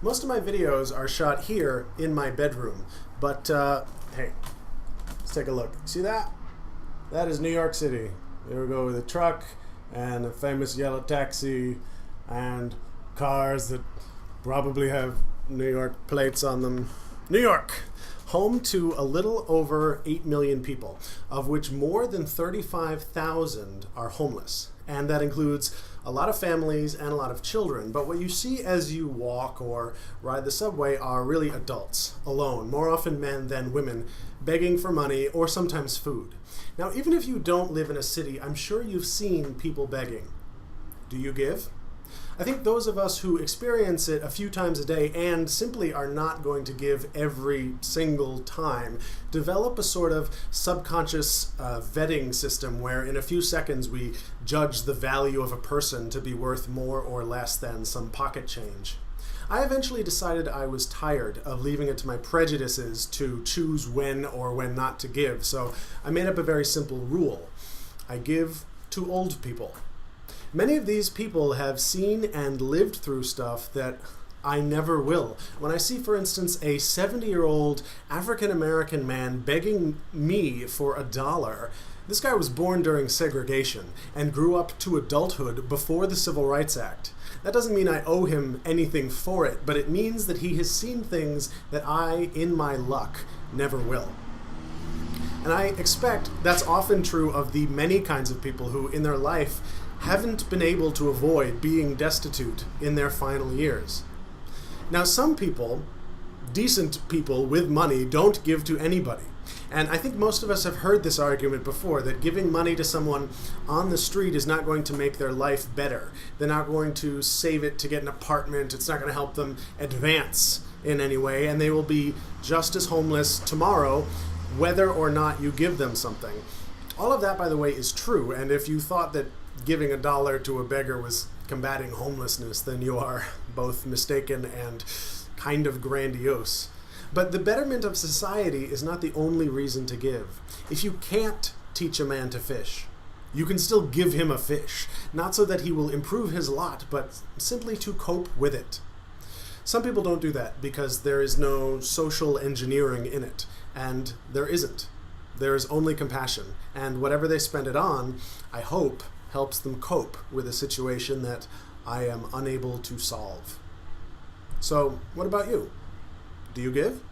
Most of my videos are shot here in my bedroom, but hey, let's take a look. See that? That is New York City. There we go with a truck and a famous yellow taxi and cars that probably have New York plates on them. New York, home to a little over 8 million people, of which more than 35,000 are homeless. And that includes a lot of families and a lot of children. But what you see as you walk or ride the subway are really adults, alone, more often men than women, begging for money or sometimes food. Now, even if you don't live in a city, I'm sure you've seen people begging. Do you give? I think those of us who experience it a few times a day and simply are not going to give every single time develop a sort of subconscious vetting system where in a few seconds we judge the value of a person to be worth more or less than some pocket change. I eventually decided I was tired of leaving it to my prejudices to choose when or when not to give, so I made up a very simple rule. I give to old people. Many of these people have seen and lived through stuff that I never will. When I see, for instance, a 70-year-old African-American man begging me for $1, this guy was born during segregation and grew up to adulthood before the Civil Rights Act. That doesn't mean I owe him anything for it, but it means that he has seen things that I, in my luck, never will. And I expect that's often true of the many kinds of people who, in their life, haven't been able to avoid being destitute in their final years. Now, some people, decent people with money, don't give to anybody. And I think most of us have heard this argument before, that giving money to someone on the street is not going to make their life better. They're not going to save it to get an apartment. It's not going to help them advance in any way, and they will be just as homeless tomorrow, whether or not you give them something. All of that, by the way, is true, and if you thought that giving $1 to a beggar was combating homelessness, then you are both mistaken and kind of grandiose. But the betterment of society is not the only reason to give. If you can't teach a man to fish, you can still give him a fish, not so that he will improve his lot, but simply to cope with it. Some people don't do that because there is no social engineering in it, and there isn't. There is only compassion, and whatever they spend it on, I hope, helps them cope with a situation that I am unable to solve. So, what about you? Do you give?